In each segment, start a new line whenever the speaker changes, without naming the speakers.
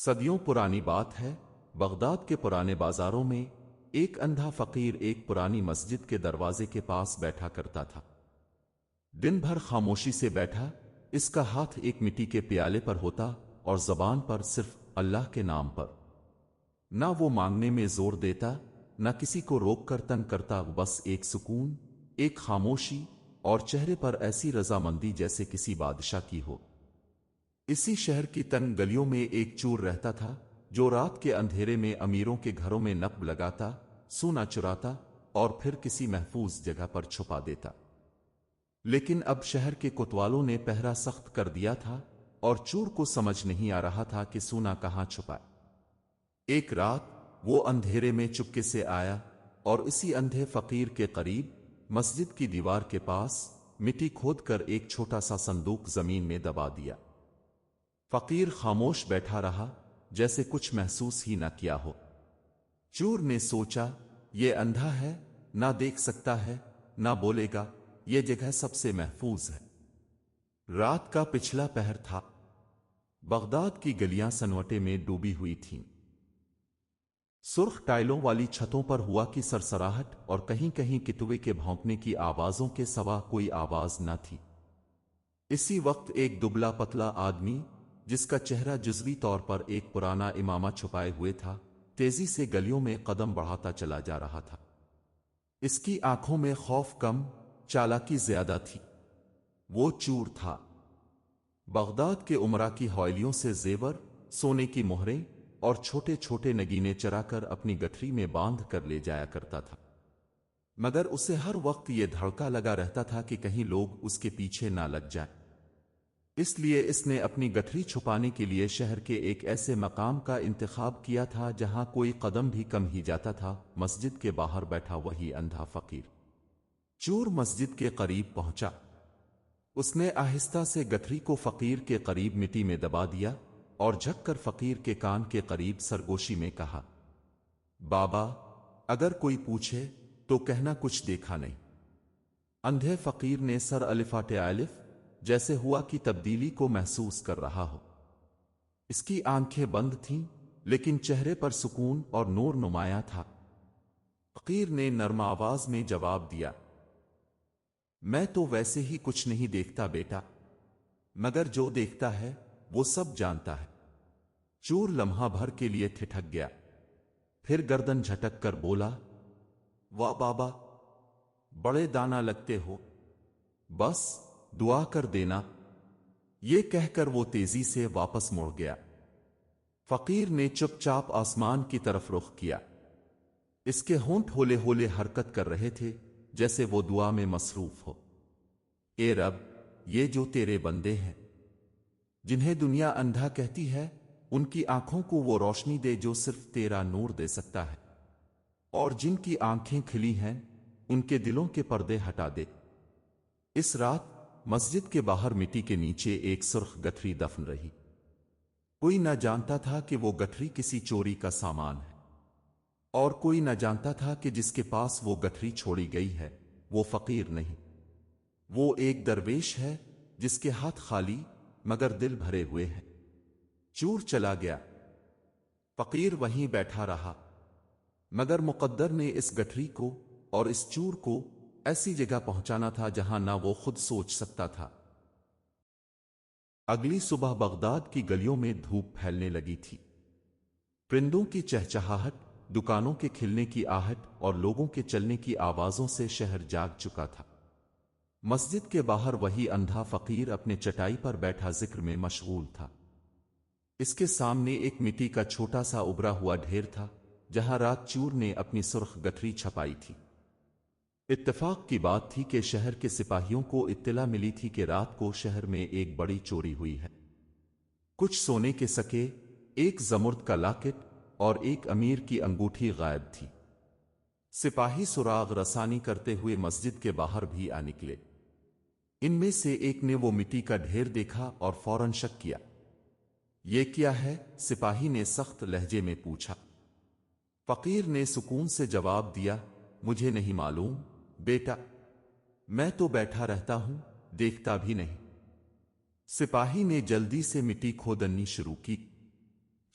صدیوں پرانی بات ہے، بغداد کے پرانے بازاروں میں ایک اندھا فقیر ایک پرانی مسجد کے دروازے کے پاس بیٹھا کرتا تھا۔ دن بھر خاموشی سے بیٹھا، اس کا ہاتھ ایک مٹی کے پیالے پر ہوتا اور زبان پر صرف اللہ کے نام پر۔ نہ وہ مانگنے میں زور دیتا، نہ کسی کو روک کر تنگ کرتا، بس ایک سکون، ایک خاموشی، اور چہرے پر ایسی رضامندی جیسے کسی بادشاہ کی ہو۔ اسی شہر کی تنگ گلیوں میں ایک چور رہتا تھا جو رات کے اندھیرے میں امیروں کے گھروں میں نقب لگاتا، سونا چراتا اور پھر کسی محفوظ جگہ پر چھپا دیتا۔ لیکن اب شہر کے کوتوالوں نے پہرا سخت کر دیا تھا اور چور کو سمجھ نہیں آ رہا تھا کہ سونا کہاں چھپائے۔ ایک رات وہ اندھیرے میں چپکے سے آیا اور اسی اندھے فقیر کے قریب مسجد کی دیوار کے پاس مٹی کھود کر ایک چھوٹا سا صندوق زمین میں دبا دیا۔ فقیر خاموش بیٹھا رہا، جیسے کچھ محسوس ہی نہ کیا ہو۔ چور نے سوچا، یہ اندھا ہے، نہ دیکھ سکتا ہے، نہ بولے گا، یہ جگہ سب سے محفوظ ہے۔ رات کا پچھلا پہر تھا۔ بغداد کی گلیاں سنوٹے میں ڈوبی ہوئی تھیں۔ سرخ ٹائلوں والی چھتوں پر ہوا کی سرسراہٹ اور کہیں کہیں کٹوے کے بھونکنے کی آوازوں کے سوا کوئی آواز نہ تھی۔ اسی وقت ایک دبلا پتلا آدمی، جس کا چہرہ جزوی طور پر ایک پرانا امامہ چھپائے ہوئے تھا، تیزی سے گلیوں میں قدم بڑھاتا چلا جا رہا تھا۔ اس کی آنکھوں میں خوف کم، چالاکی زیادہ تھی۔ وہ چور تھا۔ بغداد کے عمرا کی حویلیوں سے زیور، سونے کی مہریں اور چھوٹے چھوٹے نگینے چرا کر اپنی گٹھری میں باندھ کر لے جایا کرتا تھا، مگر اسے ہر وقت یہ دھڑکا لگا رہتا تھا کہ کہیں لوگ اس کے پیچھے نہ لگ جائیں۔ اس لیے اس نے اپنی گٹھری چھپانے کے لیے شہر کے ایک ایسے مقام کا انتخاب کیا تھا جہاں کوئی قدم بھی کم ہی جاتا تھا۔ مسجد کے باہر بیٹھا وہی اندھا فقیر۔ چور مسجد کے قریب پہنچا۔ اس نے آہستہ سے گٹھری کو فقیر کے قریب مٹی میں دبا دیا اور جھک کر فقیر کے کان کے قریب سرگوشی میں کہا، بابا، اگر کوئی پوچھے تو کہنا کچھ دیکھا نہیں۔ اندھے فقیر نے سر الفاٹ الف جیسے ہوا کی تبدیلی کو محسوس کر رہا ہو۔ اس کی آنکھیں بند تھیں، لیکن چہرے پر سکون اور نور نمایاں تھا۔ فقیر نے نرم آواز میں جواب دیا، میں تو ویسے ہی کچھ نہیں دیکھتا بیٹا، مگر جو دیکھتا ہے وہ سب جانتا ہے۔ چور لمحہ بھر کے لیے ٹھٹک گیا، پھر گردن جھٹک کر بولا، واہ بابا، بڑے دانا لگتے ہو، بس دعا کر دینا۔ یہ کہہ کر وہ تیزی سے واپس مڑ گیا۔ فقیر نے چپ چاپ آسمان کی طرف رخ کیا۔ اس کے ہونٹ ہولے ہولے حرکت کر رہے تھے، جیسے وہ دعا میں مصروف ہو۔ اے رب، یہ جو تیرے بندے ہیں، جنہیں دنیا اندھا کہتی ہے، ان کی آنکھوں کو وہ روشنی دے جو صرف تیرا نور دے سکتا ہے، اور جن کی آنکھیں کھلی ہیں، ان کے دلوں کے پردے ہٹا دے۔ اس رات مسجد کے باہر مٹی کے نیچے ایک سرخ گٹھری دفن رہی۔ کوئی نہ جانتا تھا کہ وہ گٹھری کسی چوری کا سامان ہے، اور کوئی نہ جانتا تھا کہ جس کے پاس وہ گٹھری چھوڑی گئی ہے وہ فقیر نہیں، وہ ایک درویش ہے جس کے ہاتھ خالی مگر دل بھرے ہوئے ہیں۔ چور چلا گیا، فقیر وہیں بیٹھا رہا، مگر مقدر نے اس گٹھری کو اور اس چور کو ایسی جگہ پہنچانا تھا جہاں نہ وہ خود سوچ سکتا تھا۔ اگلی صبح بغداد کی گلیوں میں دھوپ پھیلنے لگی تھی۔ پرندوں کی چہچہاہٹ، دکانوں کے کھلنے کی آہٹ اور لوگوں کے چلنے کی آوازوں سے شہر جاگ چکا تھا۔ مسجد کے باہر وہی اندھا فقیر اپنے چٹائی پر بیٹھا ذکر میں مشغول تھا۔ اس کے سامنے ایک مٹی کا چھوٹا سا ابھرا ہوا ڈھیر تھا جہاں رات چور نے اپنی سرخ گٹھری چھپائی تھی۔ اتفاق کی بات تھی کہ شہر کے سپاہیوں کو اطلاع ملی تھی کہ رات کو شہر میں ایک بڑی چوری ہوئی ہے۔ کچھ سونے کے سکے، ایک زمرد کا لاکٹ اور ایک امیر کی انگوٹھی غائب تھی۔ سپاہی سراغ رسانی کرتے ہوئے مسجد کے باہر بھی آ نکلے۔ ان میں سے ایک نے وہ مٹی کا ڈھیر دیکھا اور فوراً شک کیا۔ یہ کیا ہے؟ سپاہی نے سخت لہجے میں پوچھا۔ فقیر نے سکون سے جواب دیا، مجھے نہیں معلوم بیٹا، میں تو بیٹھا رہتا ہوں، دیکھتا بھی نہیں۔ سپاہی نے جلدی سے مٹی کھودنی شروع کی۔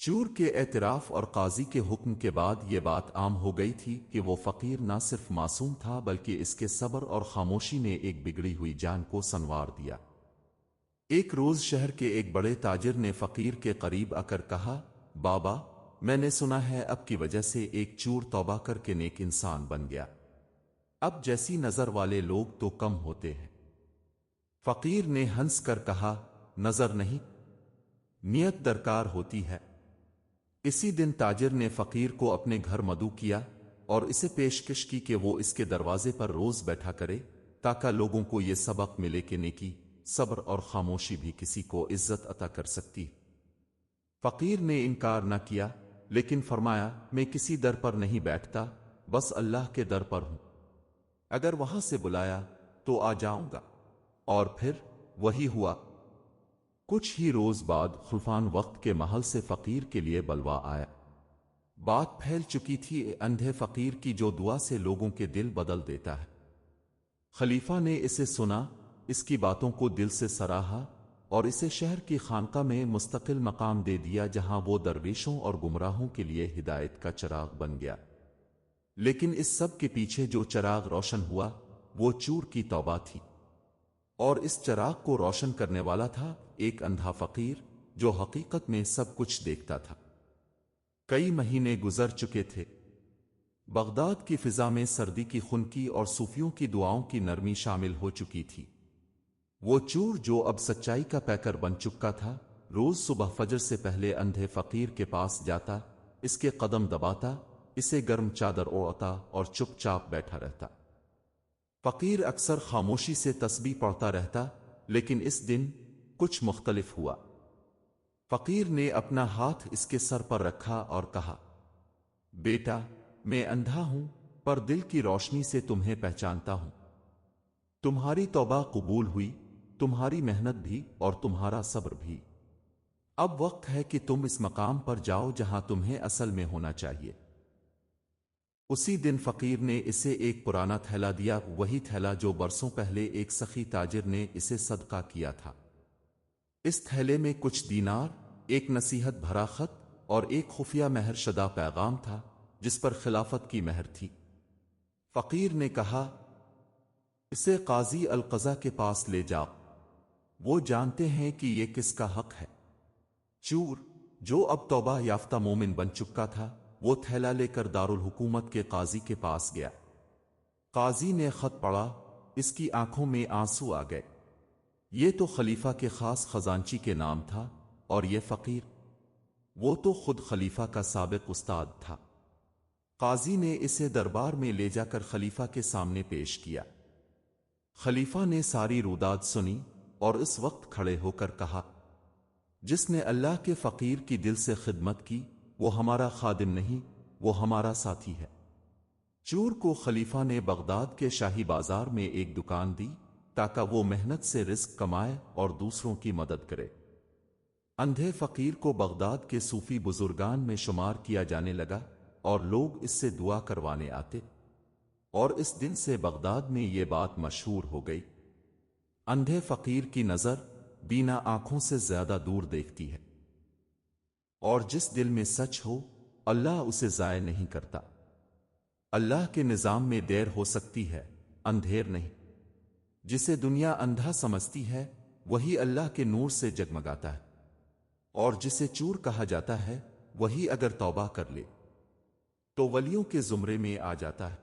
چور کے اعتراف اور قاضی کے حکم کے بعد یہ بات عام ہو گئی تھی کہ وہ فقیر نہ صرف معصوم تھا بلکہ اس کے صبر اور خاموشی نے ایک بگڑی ہوئی جان کو سنوار دیا۔ ایک روز شہر کے ایک بڑے تاجر نے فقیر کے قریب آ کر کہا، بابا، میں نے سنا ہے اب کی وجہ سے ایک چور توبہ کر کے نیک انسان بن گیا۔ اب جیسی نظر والے لوگ تو کم ہوتے ہیں۔ فقیر نے ہنس کر کہا، نظر نہیں، نیت درکار ہوتی ہے۔ اسی دن تاجر نے فقیر کو اپنے گھر مدعو کیا اور اسے پیشکش کی کہ وہ اس کے دروازے پر روز بیٹھا کرے تاکہ لوگوں کو یہ سبق ملے کہ نیکی، صبر اور خاموشی بھی کسی کو عزت عطا کر سکتی۔ فقیر نے انکار نہ کیا، لیکن فرمایا، میں کسی در پر نہیں بیٹھتا، بس اللہ کے در پر ہوں۔ اگر وہاں سے بلایا تو آ جاؤں گا۔ اور پھر وہی ہوا۔ کچھ ہی روز بعد خلفان وقت کے محل سے فقیر کے لیے بلوا آیا۔ بات پھیل چکی تھی اندھے فقیر کی جو دعا سے لوگوں کے دل بدل دیتا ہے۔ خلیفہ نے اسے سنا، اس کی باتوں کو دل سے سراہا اور اسے شہر کی خانقاہ میں مستقل مقام دے دیا جہاں وہ درویشوں اور گمراہوں کے لیے ہدایت کا چراغ بن گیا۔ لیکن اس سب کے پیچھے جو چراغ روشن ہوا وہ چور کی توبہ تھی، اور اس چراغ کو روشن کرنے والا تھا ایک اندھا فقیر جو حقیقت میں سب کچھ دیکھتا تھا۔ کئی مہینے گزر چکے تھے۔ بغداد کی فضا میں سردی کی خنکی اور صوفیوں کی دعاؤں کی نرمی شامل ہو چکی تھی۔ وہ چور جو اب سچائی کا پیکر بن چکا تھا، روز صبح فجر سے پہلے اندھے فقیر کے پاس جاتا، اس کے قدم دباتا، اسے گرم چادر اوڑھتا اور چپ چاپ بیٹھا رہتا۔ فقیر اکثر خاموشی سے تسبیح پڑھتا رہتا، لیکن اس دن کچھ مختلف ہوا۔ فقیر نے اپنا ہاتھ اس کے سر پر رکھا اور کہا، بیٹا، میں اندھا ہوں پر دل کی روشنی سے تمہیں پہچانتا ہوں۔ تمہاری توبہ قبول ہوئی، تمہاری محنت بھی اور تمہارا صبر بھی۔ اب وقت ہے کہ تم اس مقام پر جاؤ جہاں تمہیں اصل میں ہونا چاہیے۔ اسی دن فقیر نے اسے ایک پرانا تھیلا دیا، وہی تھیلا جو برسوں پہلے ایک سخی تاجر نے اسے صدقہ کیا تھا۔ اس تھیلے میں کچھ دینار، ایک نصیحت بھرا خط اور ایک خفیہ مہر شدہ پیغام تھا جس پر خلافت کی مہر تھی۔ فقیر نے کہا، اسے قاضی القضا کے پاس لے جاؤ، وہ جانتے ہیں کہ یہ کس کا حق ہے۔ چور، جو اب توبہ یافتہ مومن بن چکا تھا، وہ تھیلا لے کر دارالحکومت کے قاضی کے پاس گیا۔ قاضی نے خط پڑھا، اس کی آنکھوں میں آنسو آ گئے۔ یہ تو خلیفہ کے خاص خزانچی کے نام تھا، اور یہ فقیر، وہ تو خود خلیفہ کا سابق استاد تھا۔ قاضی نے اسے دربار میں لے جا کر خلیفہ کے سامنے پیش کیا۔ خلیفہ نے ساری روداد سنی اور اس وقت کھڑے ہو کر کہا، جس نے اللہ کے فقیر کی دل سے خدمت کی وہ ہمارا خادم نہیں، وہ ہمارا ساتھی ہے۔ چور کو خلیفہ نے بغداد کے شاہی بازار میں ایک دکان دی تاکہ وہ محنت سے رزق کمائے اور دوسروں کی مدد کرے۔ اندھے فقیر کو بغداد کے صوفی بزرگان میں شمار کیا جانے لگا اور لوگ اس سے دعا کروانے آتے، اور اس دن سے بغداد میں یہ بات مشہور ہو گئی، اندھے فقیر کی نظر بینا آنکھوں سے زیادہ دور دیکھتی ہے، اور جس دل میں سچ ہو اللہ اسے ضائع نہیں کرتا۔ اللہ کے نظام میں دیر ہو سکتی ہے، اندھیر نہیں۔ جسے دنیا اندھا سمجھتی ہے وہی اللہ کے نور سے جگمگاتا ہے، اور جسے چور کہا جاتا ہے وہی اگر توبہ کر لے تو ولیوں کے زمرے میں آ جاتا ہے۔